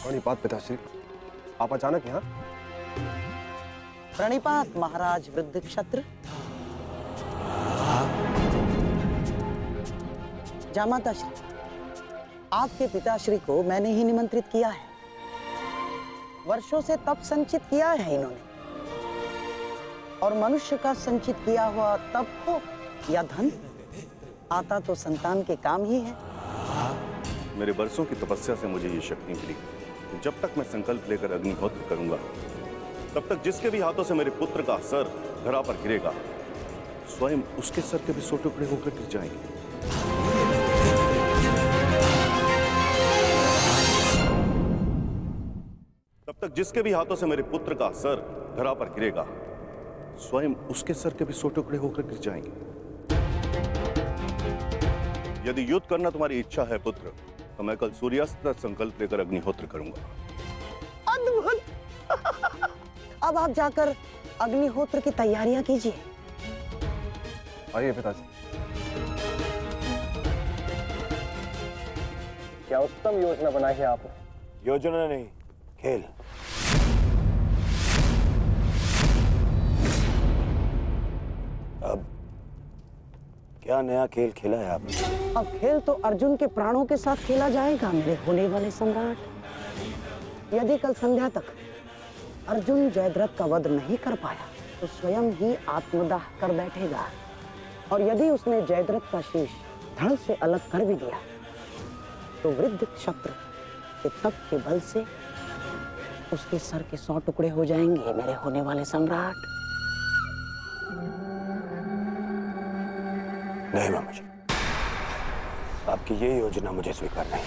प्रणिपात पिताश्री, आप अचानक यहाँ? प्रणिपात महाराज वृद्ध क्षत्र। जामाता श्री, आपके पिताश्री को मैंने ही निमंत्रित किया है। वर्षों से तप संचित किया है इन्होंने, और मनुष्य का संचित किया हुआ तप हो या धन, आता तो संतान के काम ही है। मेरे वर्षों की तपस्या से मुझे ये शक्ति मिली। जब तक मैं संकल्प लेकर अग्निहोत्र करूंगा, तब तक जिसके भी हाथों से मेरे पुत्र का सर धरा पर गिरेगा, स्वयं उसके सर के भी 100 टुकड़े होकर गिर जाएंगे। तब तक जिसके भी हाथों से मेरे पुत्र का सर धरा पर गिरेगा, स्वयं उसके सर के भी 100 टुकड़े होकर गिर जाएंगे। यदि युद्ध करना तुम्हारी इच्छा है पुत्र, तो मैं कल सूर्यास्त तक संकल्प लेकर अग्निहोत्र करूंगा। अद्भुत! अब आप जाकर अग्निहोत्र की तैयारियां कीजिए। आइए पिताजी। क्या उत्तम योजना बनाई है आपने। योजना नहीं, खेल। अब क्या नया खेल खेला है आपने? अब खेल तो अर्जुन के प्राणों के साथ खेला जाएगा मेरे होने वाले सम्राट। यदि कल संध्या तक अर्जुन जयद्रथ का वध नहीं कर पाया, तो स्वयं ही आत्मदाह कर बैठेगा, और यदि उसने जयद्रथ का शीश धड़ से अलग कर भी दिया, तो वृद्ध क्षत्र के तप के बल से उसके सर के 100 टुकड़े हो जाएंगे मेरे होने वाले सम्राट। नहीं मामा जी, आपकी ये योजना मुझे स्वीकार नहीं।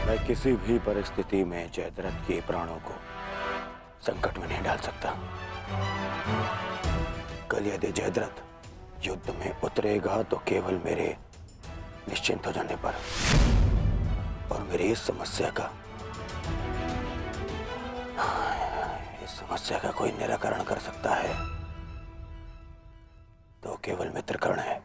मैं किसी भी परिस्थिति में जयद्रथ के प्राणों को संकट में नहीं डाल सकता। कल यदि जयद्रथ युद्ध में उतरेगा, तो केवल मेरे निश्चिंत हो जाने पर, और मेरी इस समस्या का कोई निराकरण कर सकता है तो केवल मित्रकर्ण है।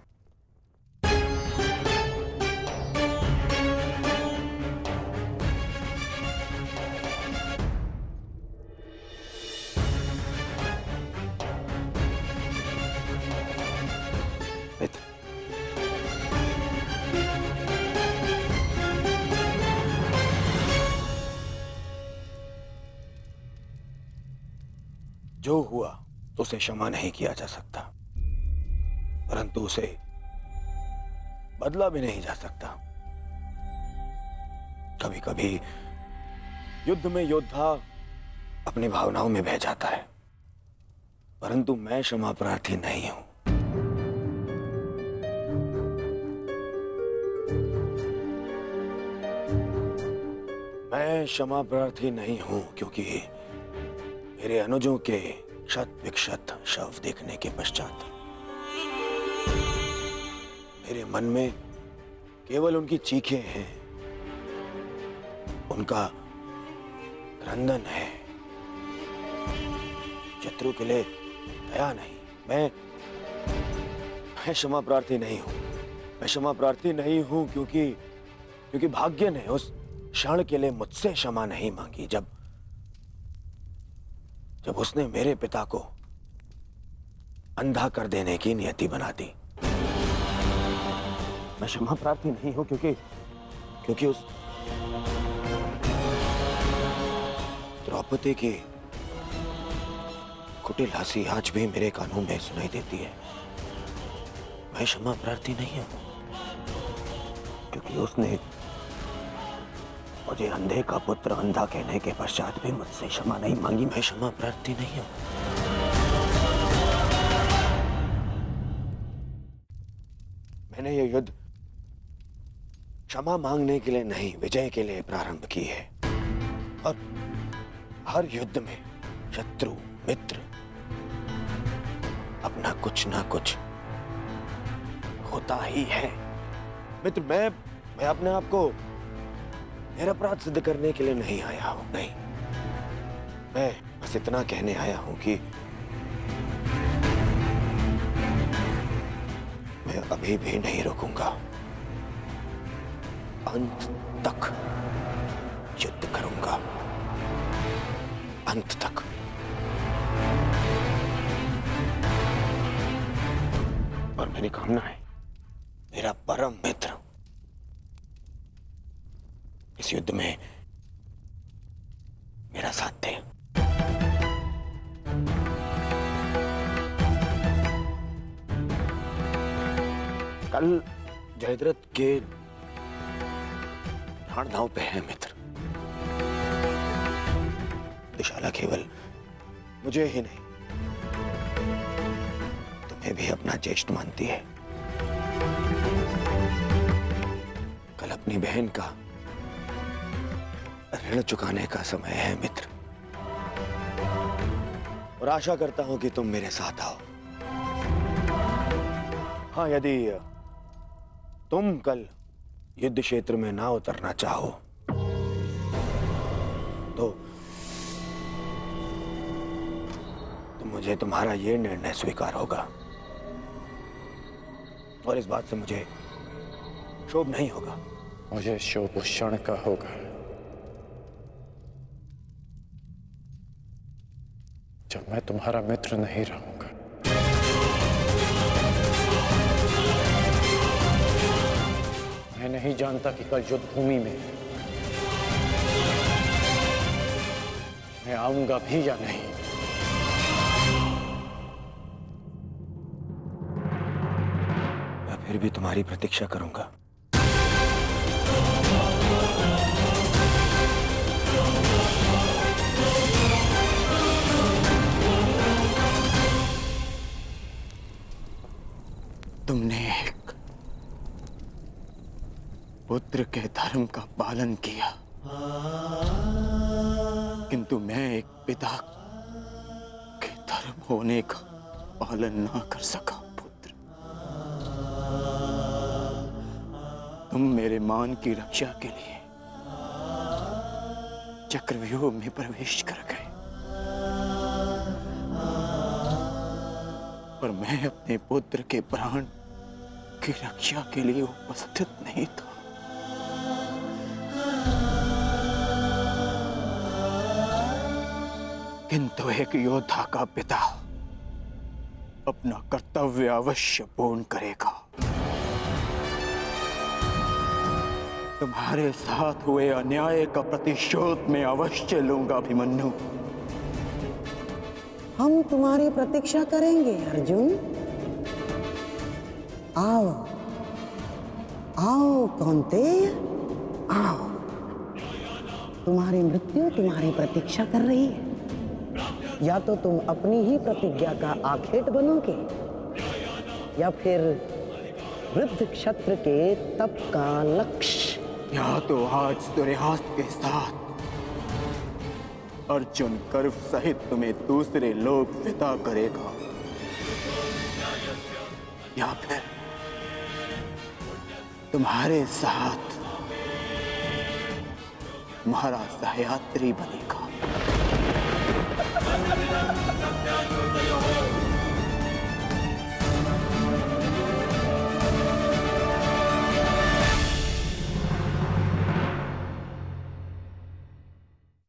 मित्र, जो हुआ उसे क्षमा नहीं किया जा सकता, परंतु उसे बदला भी नहीं जा सकता। कभी कभी युद्ध में योद्धा अपनी भावनाओं में बह जाता है, परंतु मैं क्षमा प्रार्थी नहीं हूं। मैं क्षमा प्रार्थी नहीं हूं क्योंकि मेरे अनुजों के क्षत विक्षत शव देखने के पश्चात मेरे मन में केवल उनकी चीखें हैं, उनका क्रंदन है। शत्रु के लिए दया नहीं। मैं क्षमा प्रार्थी नहीं हूं। मैं क्षमा प्रार्थी नहीं हूं क्योंकि भाग्य ने उस क्षण के लिए मुझसे क्षमा नहीं मांगी जब उसने मेरे पिता को अंधा कर देने की नियति बना दी। मैं क्षमा प्रार्थी नहीं हूं क्योंकि उस द्रौपदी की कुटिल हंसी आज भी मेरे कानों में सुनाई देती है। मैं क्षमा प्रार्थी नहीं हूं क्योंकि उसने मुझे अंधे का पुत्र अंधा कहने के पश्चात भी मुझसे क्षमा नहीं मांगी। मैं क्षमा प्रार्थी नहीं हूं। मैंने ये युद्ध क्षमा मांगने के लिए नहीं, विजय के लिए प्रारंभ की है, और हर युद्ध में शत्रु मित्र अपना कुछ ना कुछ होता ही है। मित्र, मैं अपने आप को निरपराध सिद्ध करने के लिए नहीं आया हूं। नहीं, मैं बस इतना कहने आया हूं कि अभी भी नहीं रुकूंगा। अंत तक युद्ध करूंगा, अंत तक। और मेरी कामना है मेरा परम मित्र इस युद्ध में मेरा साथ दे। कल जयद्रथ के प्राण दांव पे है मित्र। दुशाला केवल मुझे ही नहीं, तुम्हें भी अपना ज्येष्ठ मानती है। कल अपनी बहन का ऋण चुकाने का समय है मित्र, और आशा करता हूं कि तुम मेरे साथ आओ। हाँ, यदि तुम कल युद्ध क्षेत्र में ना उतरना चाहो तो मुझे तुम्हारा यह निर्णय स्वीकार होगा, और इस बात से मुझे शोभ नहीं होगा। मुझे शोभ उस क्षण का होगा जब मैं तुम्हारा मित्र नहीं रहूंगा। मैं नहीं जानता कि कल युद्ध भूमि में मैं आऊंगा भी या नहीं। मैं फिर भी तुम्हारी प्रतीक्षा करूंगा। तुमने एक पुत्र के धर्म का पालन किया, किंतु मैं एक पिता के धर्म होने का पालन ना कर सका। पुत्र, तुम मेरे मान की रक्षा के लिए चक्रव्यूह में प्रवेश कर गए, पर मैं अपने पुत्र के प्राण की रक्षा के लिए उपस्थित नहीं था। किंतु एक योद्धा का पिता अपना कर्तव्य अवश्य पूर्ण करेगा। तुम्हारे साथ हुए अन्याय का प्रतिशोध मैं अवश्य लूंगा अभिमन्यु। हम तुम्हारी प्रतीक्षा करेंगे अर्जुन। आओ आओ कौन्तेय, आओ। तुम्हारी मृत्यु तुम्हारी प्रतीक्षा कर रही है। या तो तुम अपनी ही प्रतिज्ञा का आखेट बनोगे, या फिर वृद्ध क्षत्र के तप का लक्ष्य। या तो आज सूर्यास्त के साथ अर्जुन गर्व सहित तुम्हें दूसरे लोक विदा करेगा, या फिर तुम्हारे साथ तुम्हारा सहयात्री बनेगा।